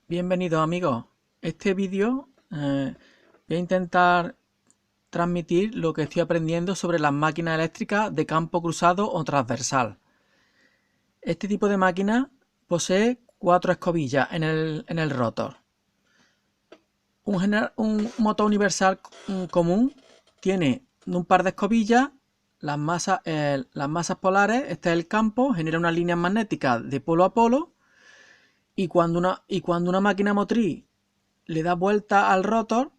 Bienvenidos amigos. Este vídeo voy a intentar transmitir lo que estoy aprendiendo sobre las máquinas eléctricas de campo cruzado o transversal. Este tipo de máquina posee 4 escobillas en el rotor. Un motor universal común tiene un par de escobillas, las masas polares, este es el campo, genera unas líneas magnéticas de polo a polo. Y cuando una máquina motriz le da vuelta al rotor,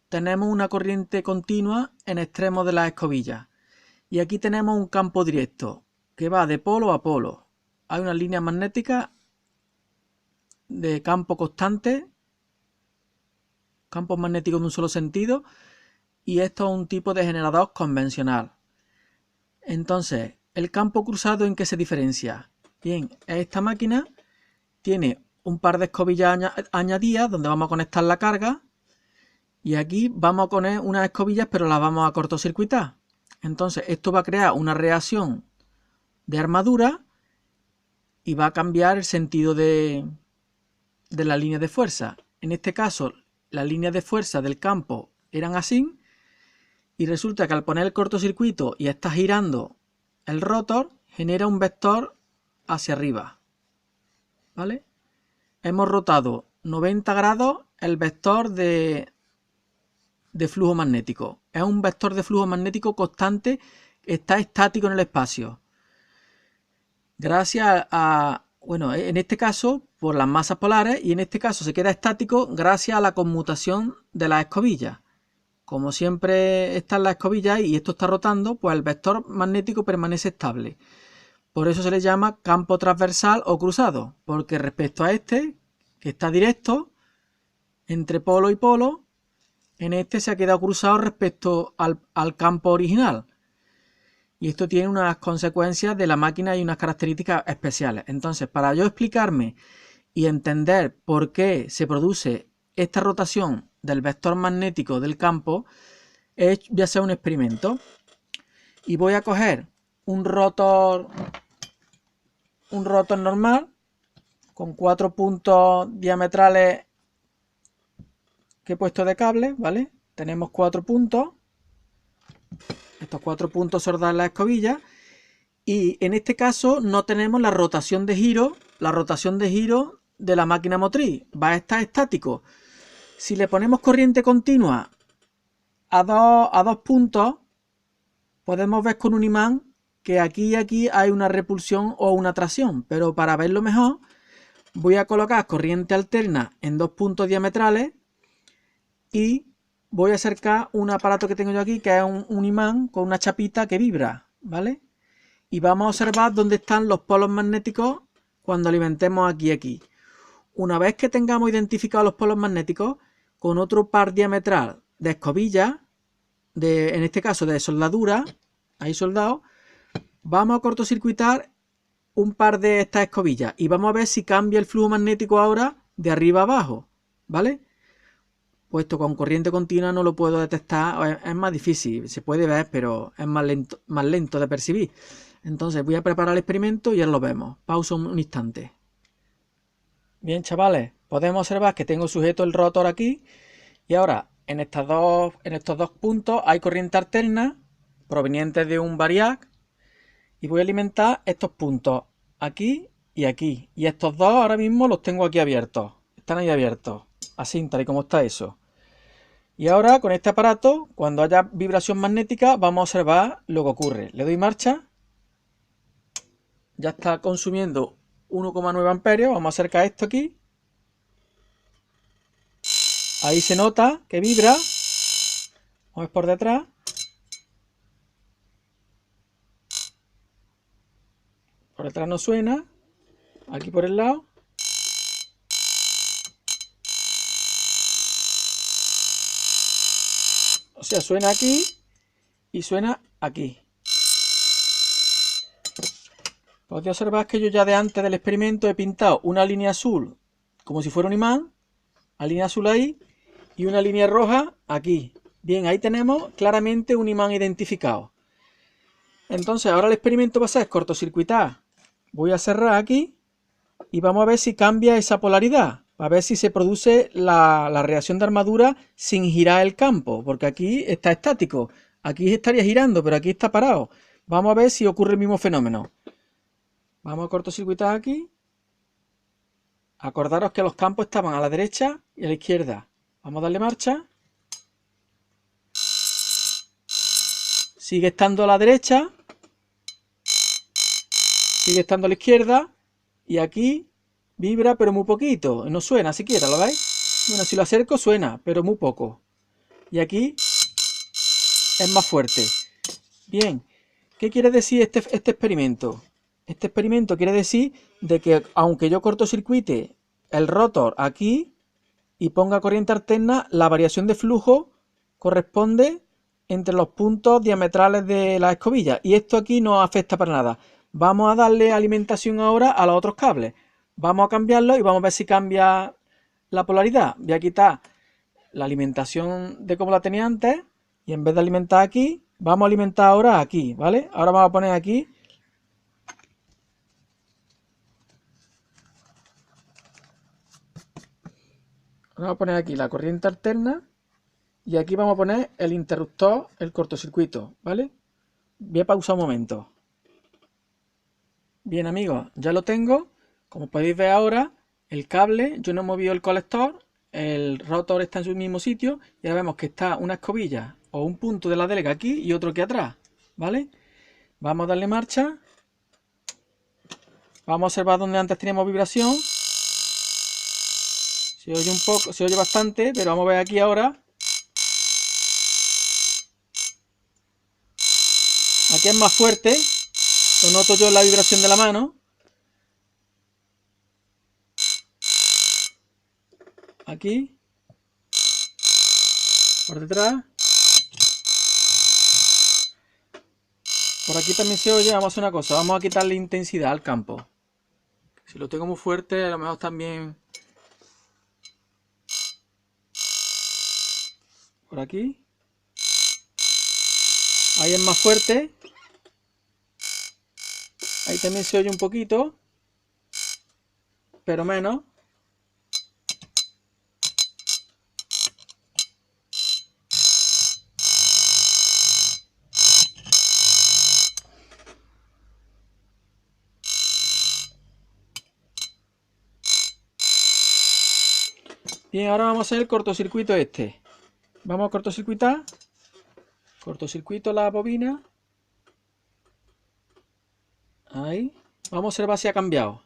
tenemos una corriente continua en extremos de las escobillas. Y aquí tenemos un campo directo que va de polo a polo. Hay unas líneas magnéticas de campo constante, campos magnéticos de un solo sentido, y esto es un tipo de generador convencional. Entonces, ¿el campo cruzado en qué se diferencia? Bien, esta máquina tiene un par de escobillas añadidas donde vamos a conectar la carga y aquí vamos a poner unas escobillas pero las vamos a cortocircuitar. Entonces esto va a crear una reacción de armadura y va a cambiar el sentido de la línea de fuerza. En este caso las líneas de fuerza del campo eran así y resulta que al poner el cortocircuito y está girando el rotor genera un vector hacia arriba, ¿vale? Hemos rotado 90 grados el vector de flujo magnético. Es un vector de flujo magnético constante, está estático en el espacio. Gracias bueno, en este caso por las masas polares y en este caso se queda estático gracias a la conmutación de las escobillas. Como siempre están las escobillas y esto está rotando, pues el vector magnético permanece estable. Por eso se le llama campo transversal o cruzado, porque respecto a este, que está directo, entre polo y polo, en este se ha quedado cruzado respecto al campo original. Y esto tiene unas consecuencias de la máquina y unas características especiales. Entonces, para yo explicarme y entender por qué se produce esta rotación del vector magnético del campo, voy a hacer un experimento. Y voy a coger un rotor normal con 4 puntos diametrales que he puesto de cable, ¿vale? Tenemos 4 puntos. Estos 4 puntos soldan la escobilla. Y en este caso no tenemos la rotación de giro de la máquina motriz. Va a estar estático. Si le ponemos corriente continua a dos puntos, podemos ver con un imán que aquí y aquí hay una repulsión o una atracción, pero para verlo mejor voy a colocar corriente alterna en 2 puntos diametrales y voy a acercar un aparato que tengo yo aquí que es un imán con una chapita que vibra, ¿vale? Y vamos a observar dónde están los polos magnéticos cuando alimentemos aquí y aquí. Una vez que tengamos identificados los polos magnéticos, con otro par diametral de escobillas, en este caso de soldadura, ahí soldado, vamos a cortocircuitar un par de estas escobillas y vamos a ver si cambia el flujo magnético ahora de arriba a abajo, ¿vale? Puesto con corriente continua no lo puedo detectar, es más difícil, se puede ver, pero es más lento de percibir. Entonces voy a preparar el experimento y ya lo vemos. Pausa un instante. Bien, chavales, podemos observar que tengo sujeto el rotor aquí y ahora en estos dos puntos hay corriente alterna proveniente de un variac y voy a alimentar estos puntos aquí y aquí. Y estos dos ahora mismo los tengo aquí abiertos. Están ahí abiertos. Así, tal y como está eso. Y ahora con este aparato, cuando haya vibración magnética, vamos a observar lo que ocurre. Le doy marcha. Ya está consumiendo 1,9 amperios. Vamos a acercar esto aquí. Ahí se nota que vibra. Vamos a ver por detrás. Por detrás no suena. Aquí por el lado. O sea, suena aquí y suena aquí. Podéis observar que yo ya de antes del experimento he pintado una línea azul como si fuera un imán, la línea azul ahí y una línea roja aquí. Bien, ahí tenemos claramente un imán identificado. Entonces ahora el experimento va a ser cortocircuitar. Voy a cerrar aquí y vamos a ver si cambia esa polaridad. para ver si se produce la reacción de armadura sin girar el campo, porque aquí está estático, aquí estaría girando, pero aquí está parado. Vamos a ver si ocurre el mismo fenómeno. Vamos a cortocircuitar aquí. Acordaros que los campos estaban a la derecha y a la izquierda. Vamos a darle marcha. Sigue estando a la derecha. Sigue estando a la izquierda. Y aquí vibra, pero muy poquito. No suena siquiera, ¿lo veis? Bueno, si lo acerco suena, pero muy poco. Y aquí es más fuerte. Bien, ¿qué quiere decir este experimento? Este experimento quiere decir de que aunque yo cortocircuite el rotor aquí y ponga corriente alterna, la variación de flujo corresponde entre los puntos diametrales de la escobilla. Y esto aquí no afecta para nada. Vamos a darle alimentación ahora a los otros cables. Vamos a cambiarlo y vamos a ver si cambia la polaridad. Voy a quitar la alimentación de como la tenía antes y en vez de alimentar aquí, vamos a alimentar ahora aquí, ¿vale? Ahora vamos a poner aquí. Vamos a poner aquí la corriente alterna y aquí vamos a poner el interruptor, el cortocircuito, ¿vale? Voy a pausar un momento. Bien amigos, ya lo tengo. Como podéis ver ahora, el cable, yo no he movido el colector, el rotor está en su mismo sitio y ahora vemos que está una escobilla o un punto de la delega aquí y otro aquí atrás, ¿vale? Vamos a darle marcha. Vamos a observar donde antes teníamos vibración. Se oye un poco, se oye bastante, pero vamos a ver aquí ahora. Aquí es más fuerte. Lo noto yo en la vibración de la mano. Aquí. Por detrás. Por aquí también se oye. Vamos a hacer una cosa. Vamos a quitarle intensidad al campo. Si lo tengo muy fuerte, a lo mejor también... Por aquí. Ahí es más fuerte. Ahí también se oye un poquito. Pero menos. Bien, ahora vamos a hacer el cortocircuito este. Vamos a cortocircuitar. Cortocircuito la bobina. Ahí. Vamos a observar si ha cambiado.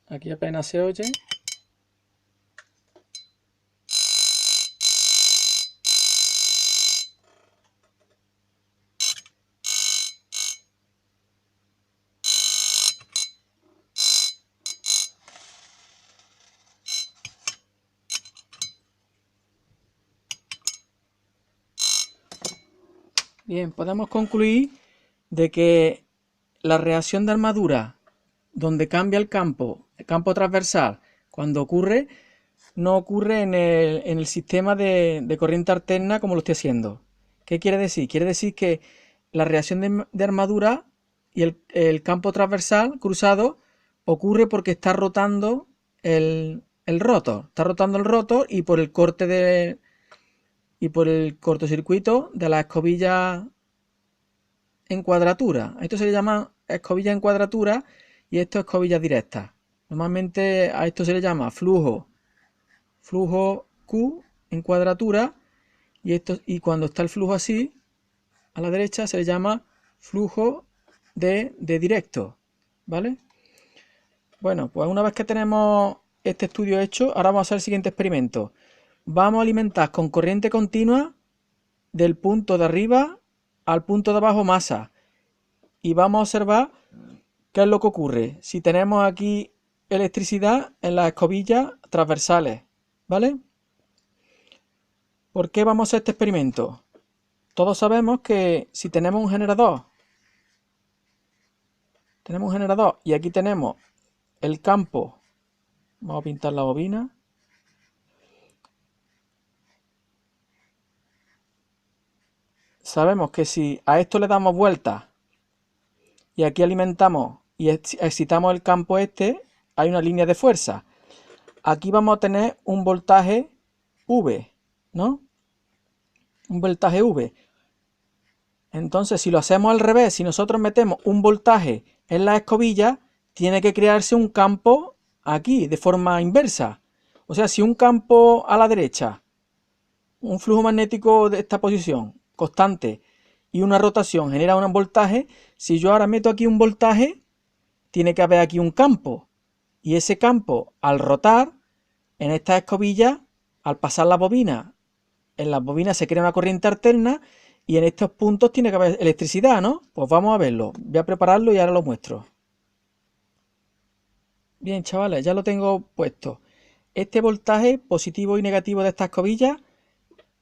Aquí apenas se oye. Bien, podemos concluir de que la reacción de armadura donde cambia el campo transversal, cuando ocurre, no ocurre en el sistema de corriente alterna como lo estoy haciendo. ¿Qué quiere decir? Quiere decir que la reacción de armadura y el campo transversal cruzado ocurre porque está rotando el rotor. Está rotando el rotor y por el corte y por el cortocircuito de la escobilla en cuadratura. Esto se le llama escobilla en cuadratura y esto es escobilla directa. Normalmente a esto se le llama flujo Q en cuadratura y cuando está el flujo así a la derecha se le llama flujo de directo, ¿vale? Bueno, pues una vez que tenemos este estudio hecho, ahora vamos a hacer el siguiente experimento. Vamos a alimentar con corriente continua del punto de arriba al punto de abajo masa y vamos a observar qué es lo que ocurre si tenemos aquí electricidad en las escobillas transversales, ¿vale? ¿Por qué vamos a hacer este experimento? Todos sabemos que si tenemos un generador Tenemos un generador y aquí tenemos el campo. Vamos a pintar la bobina. Sabemos que si a esto le damos vuelta y aquí alimentamos y excitamos el campo este, hay una línea de fuerza. Aquí vamos a tener un voltaje V, ¿no? Un voltaje V. Entonces, si lo hacemos al revés, si nosotros metemos un voltaje en la escobilla, tiene que crearse un campo aquí, de forma inversa. O sea, si un campo a la derecha, un flujo magnético de esta posición constante y una rotación genera un voltaje, si yo ahora meto aquí un voltaje, tiene que haber aquí un campo. Y ese campo, al rotar, en esta escobilla, al pasar la bobina, en las bobinas se crea una corriente alterna y en estos puntos tiene que haber electricidad, ¿no? Pues vamos a verlo. Voy a prepararlo y ahora lo muestro. Bien, chavales, ya lo tengo puesto. Este voltaje positivo y negativo de esta escobilla,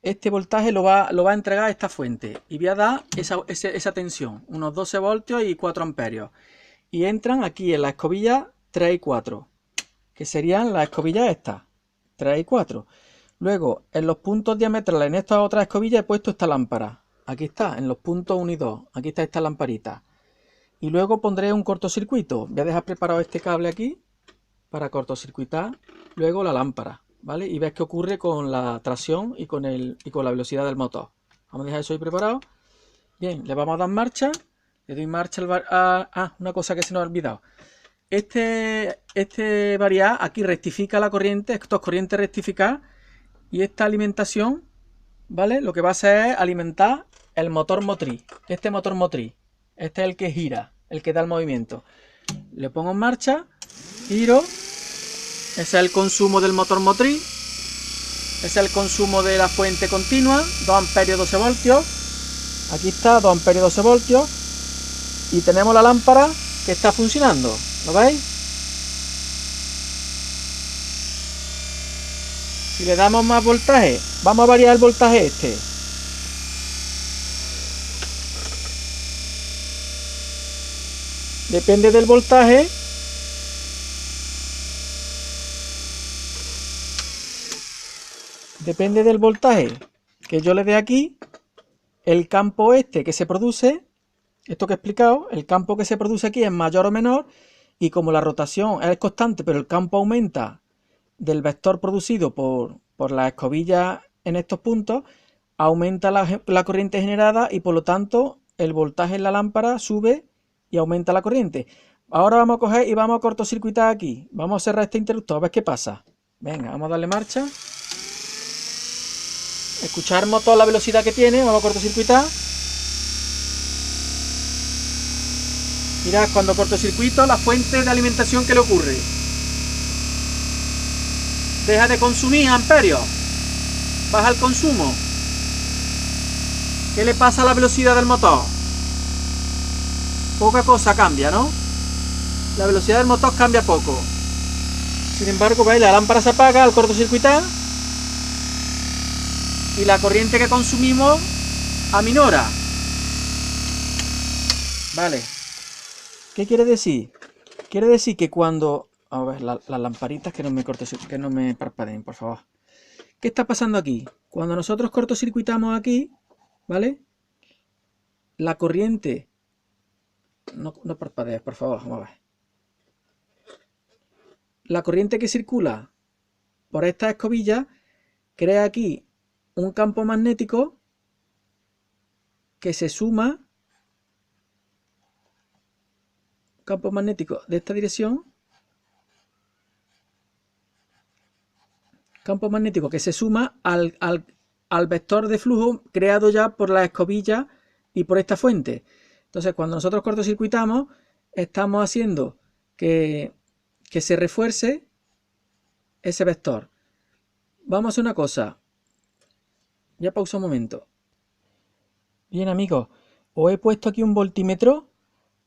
este voltaje lo va a entregar a esta fuente. Y voy a dar esa tensión, unos 12 voltios y 4 amperios. Y entran aquí en la escobilla 3 y 4, que serían las escobillas estas, 3 y 4. Luego, en los puntos diametrales, en esta otra escobilla he puesto esta lámpara. Aquí está, en los puntos 1 y 2. Aquí está esta lamparita. Y luego pondré un cortocircuito. Voy a dejar preparado este cable aquí para cortocircuitar luego la lámpara, ¿vale? Y ves qué ocurre con la tracción y con la velocidad del motor. Vamos a dejar eso ahí preparado. Bien, le vamos a dar marcha. Le doy marcha una cosa que se nos ha olvidado. Este variar aquí rectifica la corriente, esto es corriente rectificada. Y esta alimentación, ¿vale? Lo que va a hacer es alimentar el motor motriz. Este motor motriz. Este es el que gira, el que da el movimiento. Le pongo en marcha, giro. Ese es el consumo del motor motriz. Ese es el consumo de la fuente continua. 2 amperios, 12 voltios. Aquí está, 2 amperios, 12 voltios. Y tenemos la lámpara que está funcionando. ¿Lo veis? Si le damos más voltaje, vamos a variar el voltaje este. Depende del voltaje. Depende del voltaje que yo le dé aquí. El campo este que se produce, esto que he explicado, el campo que se produce aquí es mayor o menor. Y como la rotación es constante, pero el campo aumenta del vector producido por la escobilla en estos puntos, aumenta la corriente generada y por lo tanto el voltaje en la lámpara sube y aumenta la corriente. Ahora vamos a coger y vamos a cortocircuitar aquí. Vamos a cerrar este interruptor, a ver qué pasa. Venga, vamos a darle marcha. Escuchar el motor, la velocidad que tiene. Vamos a cortocircuitar. Mirad, cuando cortocircuito, la fuente de alimentación, ¿qué le ocurre? Deja de consumir amperios. Baja el consumo. ¿Qué le pasa a la velocidad del motor? Poca cosa cambia, ¿no? La velocidad del motor cambia poco. Sin embargo, ¿veis? La lámpara se apaga al cortocircuitar y la corriente que consumimos aminora. Vale. ¿Qué quiere decir? Quiere decir que cuando... A ver, las lamparitas que no me parpadeen, por favor. ¿Qué está pasando aquí? Cuando nosotros cortocircuitamos aquí, ¿vale? La corriente... No parpadees, por favor, vamos a ver. La corriente que circula por esta escobilla crea aquí un campo magnético que se suma, campo magnético de esta dirección, campo magnético que se suma al vector de flujo creado ya por la escobilla y por esta fuente. Entonces, cuando nosotros cortocircuitamos, estamos haciendo que se refuerce ese vector. Vamos a hacer una cosa. Ya pausa un momento. Bien, amigos, os he puesto aquí un voltímetro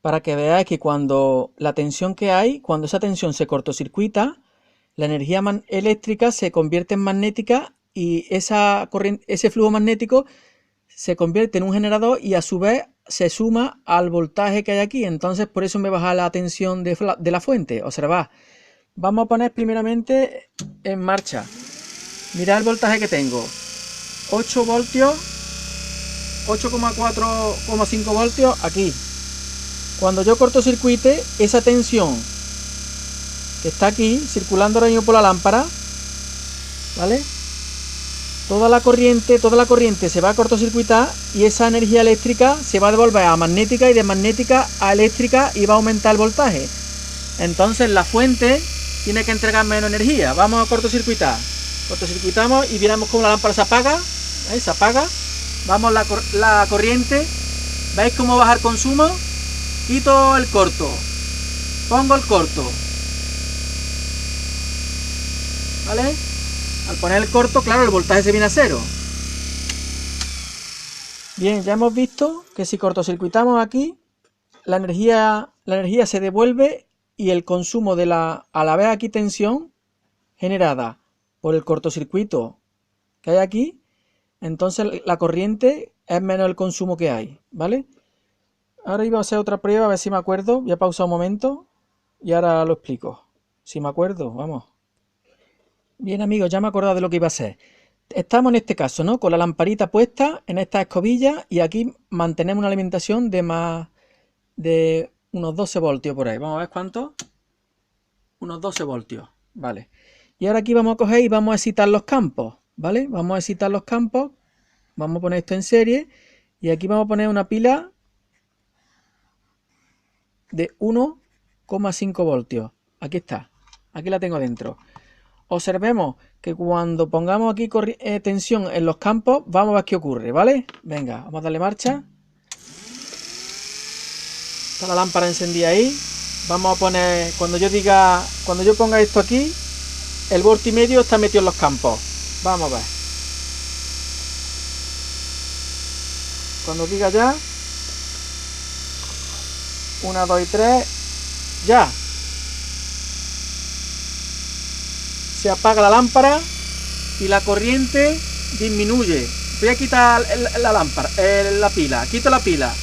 para que veáis que cuando la tensión que hay, cuando esa tensión se cortocircuita, la energía eléctrica se convierte en magnética y ese flujo magnético se convierte en un generador y a su vez se suma al voltaje que hay aquí, entonces por eso me baja la tensión de la fuente. Observad, vamos a poner primeramente en marcha. Mirad el voltaje que tengo, 8 voltios, 8,4,5 voltios aquí. Cuando yo cortocircuite, esa tensión que está aquí, circulando ahora mismo por la lámpara, ¿vale? Toda la corriente se va a cortocircuitar y esa energía eléctrica se va a devolver a magnética y de magnética a eléctrica y va a aumentar el voltaje. Entonces la fuente tiene que entregar menos energía. Vamos a cortocircuitar. Cortocircuitamos y veremos cómo la lámpara se apaga. ¿Veis? Se apaga. Vamos la corriente. ¿Veis cómo baja el consumo? Quito el corto. Pongo el corto. ¿Vale? Al poner el corto, claro, el voltaje se viene a cero. Bien, ya hemos visto que si cortocircuitamos aquí, la energía se devuelve y el consumo a la vez aquí tensión generada por el cortocircuito que hay aquí, entonces la corriente es menos el consumo que hay, ¿vale? Ahora iba a hacer otra prueba, a ver si me acuerdo. Voy a pausar un momento y ahora lo explico. Si me acuerdo, vamos. Bien, amigos, ya me he acordado de lo que iba a hacer. Estamos en este caso, ¿no? Con la lamparita puesta en esta escobilla y aquí mantenemos una alimentación de unos 12 voltios por ahí. Vamos a ver cuánto. Unos 12 voltios, vale. Y ahora aquí vamos a coger y vamos a excitar los campos, ¿vale? Vamos a excitar los campos. Vamos a poner esto en serie y aquí vamos a poner una pila de 1,5 voltios. Aquí está, aquí la tengo dentro. Observemos que cuando pongamos aquí tensión en los campos, vamos a ver qué ocurre, ¿vale? Venga, vamos a darle marcha. Está la lámpara encendida ahí. Vamos a poner, cuando yo ponga esto aquí, el voltimedio está metido en los campos. Vamos a ver. Cuando diga ya, 1, 2 y 3, ya. Se apaga la lámpara y la corriente disminuye. Voy a quitar la lámpara, la pila. Quito la pila.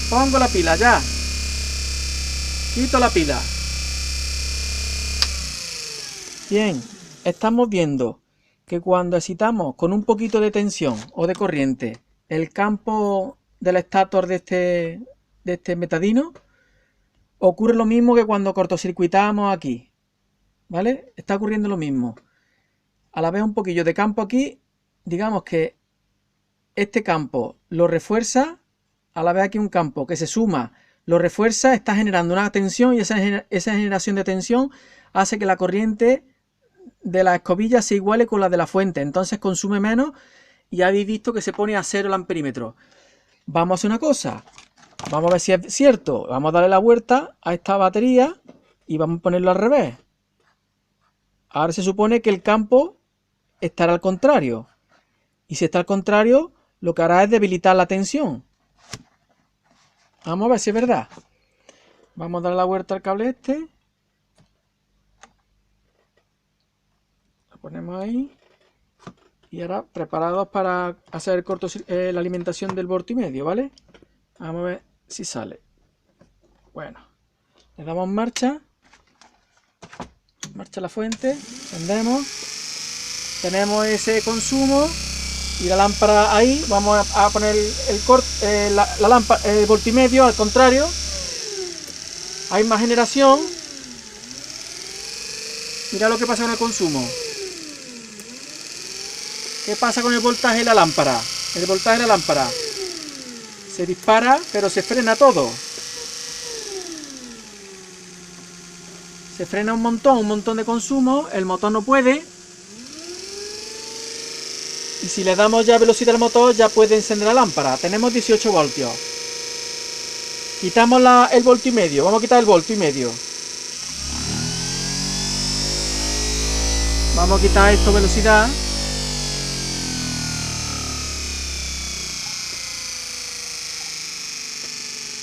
Pongo la pila ya. Quito la pila. Bien, estamos viendo que cuando excitamos con un poquito de tensión o de corriente el campo del estator de este betadino, ocurre lo mismo que cuando cortocircuitamos aquí. ¿Vale? Está ocurriendo lo mismo. A la vez un poquillo de campo aquí, digamos que este campo lo refuerza, a la vez aquí un campo que se suma, lo refuerza, está generando una tensión y esa generación de tensión hace que la corriente de la escobilla se iguale con la de la fuente, entonces consume menos y habéis visto que se pone a 0 el amperímetro. Vamos a hacer una cosa, vamos a ver si es cierto, vamos a darle la vuelta a esta batería y vamos a ponerlo al revés. Ahora se supone que el campo estará al contrario. Y si está al contrario, lo que hará es debilitar la tensión. Vamos a ver si es verdad. Vamos a dar la vuelta al cable este. Lo ponemos ahí. Y ahora preparados para hacer la alimentación del voltimedio, ¿vale? Vamos a ver si sale. Bueno, le damos marcha. Marcha la fuente, encendemos, tenemos ese consumo y la lámpara ahí. Vamos a poner la lámpara, el voltimedio al contrario, hay más generación. Mira lo que pasa con el consumo. ¿Qué pasa con el voltaje de la lámpara? El voltaje de la lámpara se dispara, pero se frena todo. Se frena un montón de consumo, el motor no puede. Y si le damos ya velocidad al motor, ya puede encender la lámpara. Tenemos 18 voltios. Quitamos el voltio y medio. Vamos a quitar el voltio y medio. Vamos a quitar esto velocidad.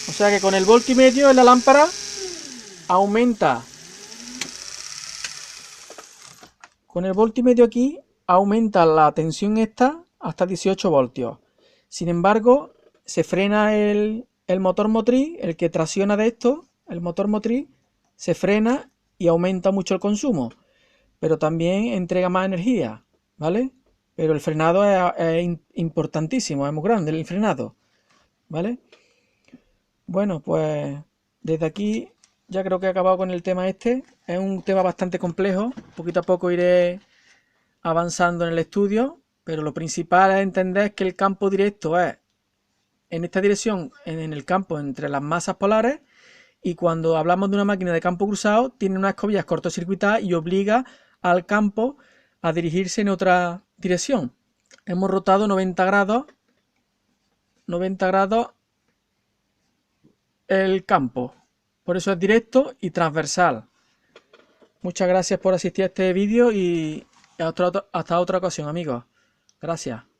O sea que con el voltio y medio en la lámpara aumenta. Con el voltio y medio aquí aumenta la tensión esta hasta 18 voltios. Sin embargo, se frena el motor motriz, el que tracciona de esto, el motor motriz, se frena y aumenta mucho el consumo, pero también entrega más energía, ¿vale? Pero el frenado es importantísimo, es muy grande el frenado, ¿vale? Bueno, pues desde aquí ya creo que he acabado con el tema este. Es un tema bastante complejo, poquito a poco iré avanzando en el estudio, pero lo principal es entender que el campo directo es en esta dirección, en el campo entre las masas polares, y cuando hablamos de una máquina de campo cruzado, tiene unas escobillas cortocircuitadas y obliga al campo a dirigirse en otra dirección. Hemos rotado 90 grados el campo. Por eso es directo y transversal. Muchas gracias por asistir a este vídeo y hasta otra ocasión, amigos. Gracias.